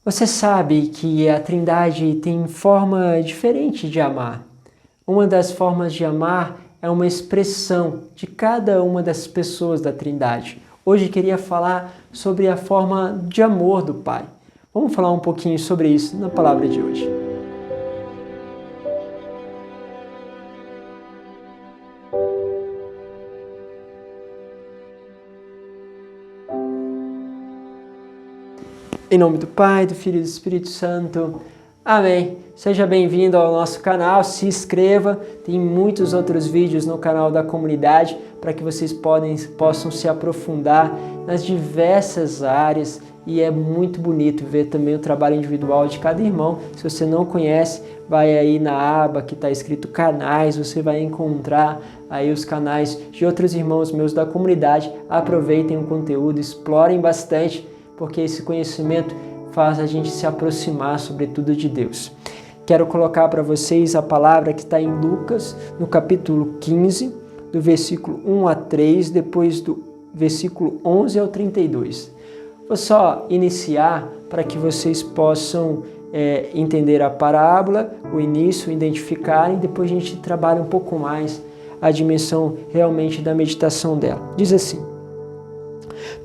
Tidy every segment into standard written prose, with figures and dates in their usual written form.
Você sabe que a Trindade tem forma diferente de amar. Uma das formas de amar é uma expressão de cada uma das pessoas da Trindade. Hoje queria falar sobre a forma de amor do Pai. Vamos falar um pouquinho sobre isso na palavra de hoje. Em nome do Pai, do Filho e do Espírito Santo. Amém. Seja bem-vindo ao nosso canal, se inscreva. Tem muitos outros vídeos no canal da comunidade para que vocês possam se aprofundar nas diversas áreas e é muito bonito ver também o trabalho individual de cada irmão. Se você não conhece, vai aí na aba que está escrito canais, você vai encontrar aí os canais de outros irmãos meus da comunidade. Aproveitem o conteúdo, explorem bastante, porque esse conhecimento faz a gente se aproximar, sobretudo, de Deus. Quero colocar para vocês a palavra que está em Lucas, no capítulo 15, do versículo 1 a 3, depois do versículo 11 ao 32. Vou só iniciar para que vocês possam entender a parábola, o início, identificarem, depois a gente trabalha um pouco mais a dimensão realmente da meditação dela. Diz assim: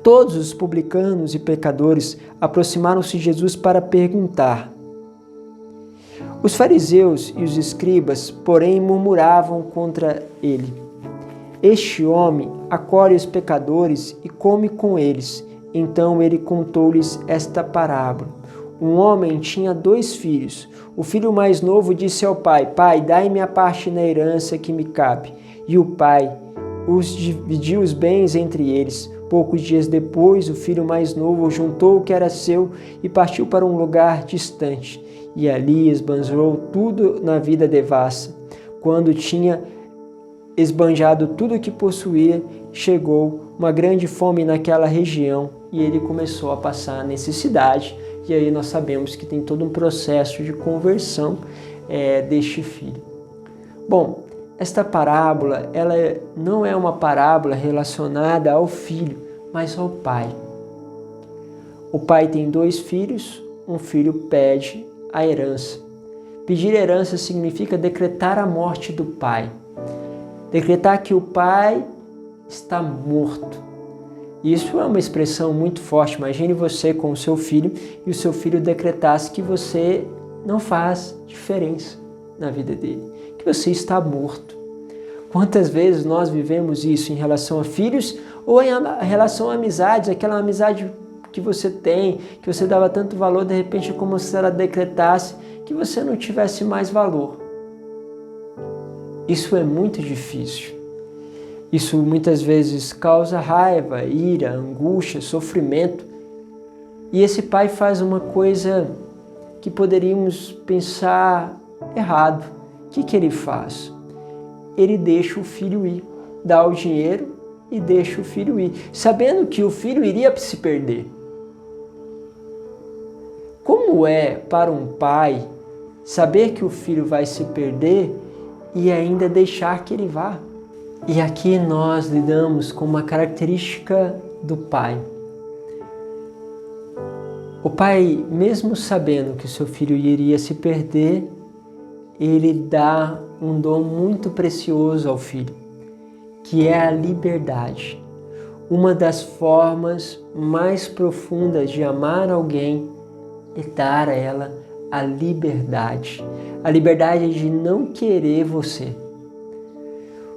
Todos os publicanos e pecadores aproximaram-se de Jesus para perguntar. Os fariseus e os escribas, porém, murmuravam contra ele. Este homem acolhe os pecadores e come com eles. Então ele contou-lhes esta parábola. Um homem tinha 2 filhos. O filho mais novo disse ao pai: Pai, dai-me a parte na herança que me cabe. E o pai dividiu os bens entre eles. Poucos dias depois, o filho mais novo juntou o que era seu e partiu para um lugar distante. E ali esbanjou tudo na vida devassa. Quando tinha esbanjado tudo o que possuía, chegou uma grande fome naquela região e ele começou a passar necessidade. E aí nós sabemos que tem todo um processo de conversão deste filho. Bom, esta parábola, ela não é uma parábola relacionada ao filho, mas ao pai. O pai tem 2 filhos, um filho pede a herança. Pedir herança significa decretar a morte do pai. Decretar que o pai está morto. Isso é uma expressão muito forte. Imagine você com o seu filho e o seu filho decretasse que você não faz diferença na vida dele, que você está morto. Quantas vezes nós vivemos isso em relação a filhos ou em relação a amizades, aquela amizade que você tem, que você dava tanto valor, de repente é como se ela decretasse que você não tivesse mais valor. Isso é muito difícil. Isso muitas vezes causa raiva, ira, angústia, sofrimento. E esse pai faz uma coisa que poderíamos pensar errado. O que ele faz? Ele deixa o filho ir, dá o dinheiro e deixa o filho ir, sabendo que o filho iria se perder. Como é para um pai saber que o filho vai se perder e ainda deixar que ele vá? E aqui nós lidamos com uma característica do pai. O pai, mesmo sabendo que o seu filho iria se perder, ele dá um dom muito precioso ao filho, que é a liberdade. Uma das formas mais profundas de amar alguém é dar a ela a liberdade. A liberdade de não querer você.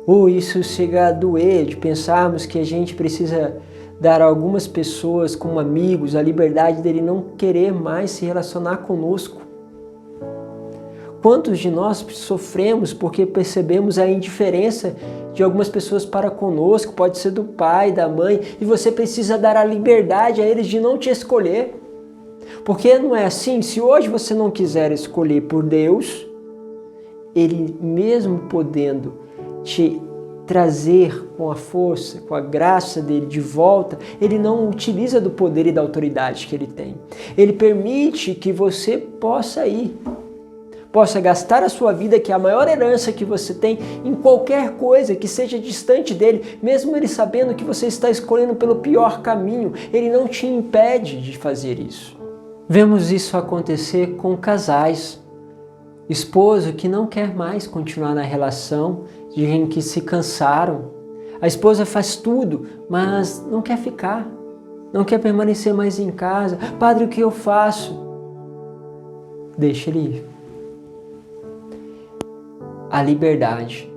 Ou isso chega a doer, de pensarmos que a gente precisa dar a algumas pessoas, como amigos, a liberdade dele não querer mais se relacionar conosco. Quantos de nós sofremos porque percebemos a indiferença de algumas pessoas para conosco, pode ser do pai, da mãe, e você precisa dar a liberdade a eles de não te escolher. Porque não é assim, se hoje você não quiser escolher por Deus, Ele mesmo podendo te trazer com a força, com a graça dele de volta, ele não utiliza do poder e da autoridade que ele tem. Ele permite que você possa ir, possa gastar a sua vida, que é a maior herança que você tem, em qualquer coisa que seja distante dele, mesmo ele sabendo que você está escolhendo pelo pior caminho, ele não te impede de fazer isso. Vemos isso acontecer com casais. Esposo que não quer mais continuar na relação, dizem que se cansaram. A esposa faz tudo, mas não quer ficar. Não quer permanecer mais em casa. Padre, o que eu faço? Deixa ele ir. A liberdade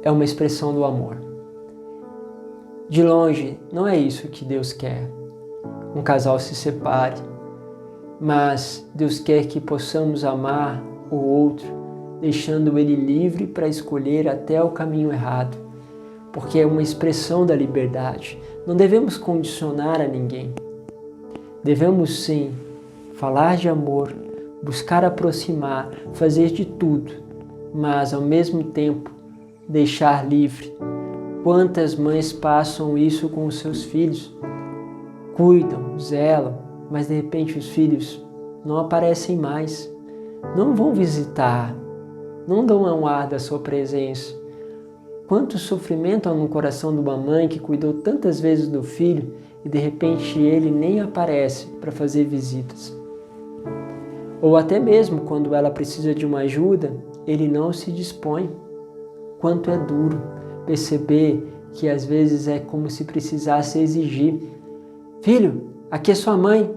é uma expressão do amor. De longe, não é isso que Deus quer. Um casal se separe, mas Deus quer que possamos amar o outro, deixando ele livre para escolher até o caminho errado, porque é uma expressão da liberdade. Não devemos condicionar a ninguém. Devemos sim falar de amor, buscar aproximar, fazer de tudo, mas ao mesmo tempo deixar livre. Quantas mães passam isso com os seus filhos? Cuidam, zelam, mas de repente os filhos não aparecem mais, não vão visitar, não dão um ar da sua presença. Quanto sofrimento há no coração de uma mãe que cuidou tantas vezes do filho e de repente ele nem aparece para fazer visitas. Ou até mesmo quando ela precisa de uma ajuda, ele não se dispõe. Quanto é duro perceber que às vezes é como se precisasse exigir. Filho, aqui é sua mãe,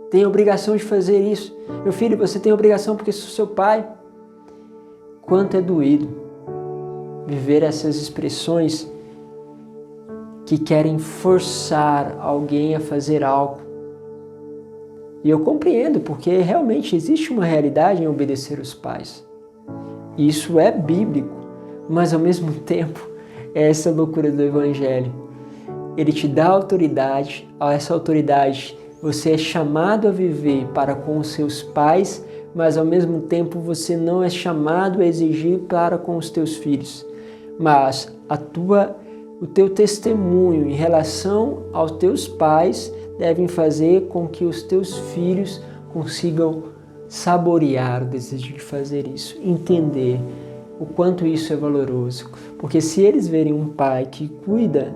tem a obrigação de fazer isso. Meu filho, você tem a obrigação porque sou seu pai. Quanto é doído viver essas expressões que querem forçar alguém a fazer algo. E eu compreendo, porque realmente existe uma realidade em obedecer os pais. Isso é bíblico, mas ao mesmo tempo é essa loucura do Evangelho. Ele te dá autoridade, a essa autoridade você é chamado a viver para com os seus pais, mas ao mesmo tempo você não é chamado a exigir para com os teus filhos. Mas o teu testemunho em relação aos teus pais devem fazer com que os teus filhos consigam saborear o desejo de fazer isso, entender o quanto isso é valoroso. Porque se eles verem um pai que cuida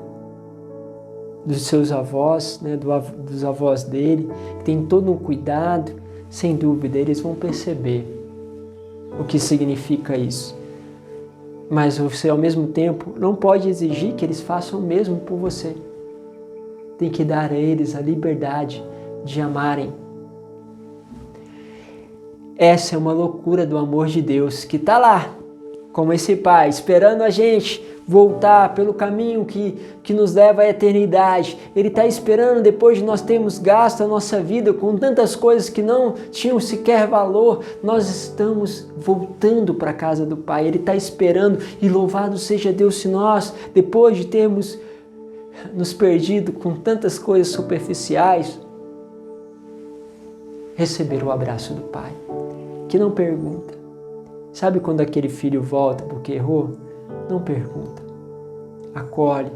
dos seus avós, né, dos avós dele, que tem todo um cuidado, sem dúvida eles vão perceber o que significa isso. Mas você, ao mesmo tempo, não pode exigir que eles façam o mesmo por você. Tem que dar a eles a liberdade de amarem. Essa é uma loucura do amor de Deus, que está lá, como esse pai, esperando a gente voltar pelo caminho que nos leva à eternidade. Ele está esperando depois de nós termos gasto a nossa vida com tantas coisas que não tinham sequer valor. Nós estamos voltando para a casa do Pai. Ele está esperando, e louvado seja Deus se nós, depois de termos nos perdido com tantas coisas superficiais, receber o abraço do Pai, que não pergunta. Sabe quando aquele filho volta porque errou? Não pergunta, acolhe,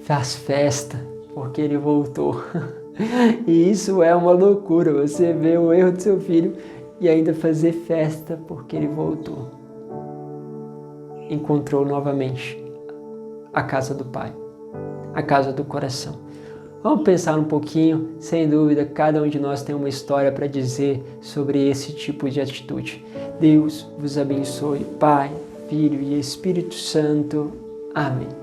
faz festa porque ele voltou. E isso é uma loucura, você vê o erro do seu filho e ainda fazer festa porque ele voltou. Encontrou novamente a casa do Pai, a casa do coração. Vamos pensar um pouquinho, sem dúvida, cada um de nós tem uma história para dizer sobre esse tipo de atitude. Deus vos abençoe, Pai, Filho e Espírito Santo. Amém.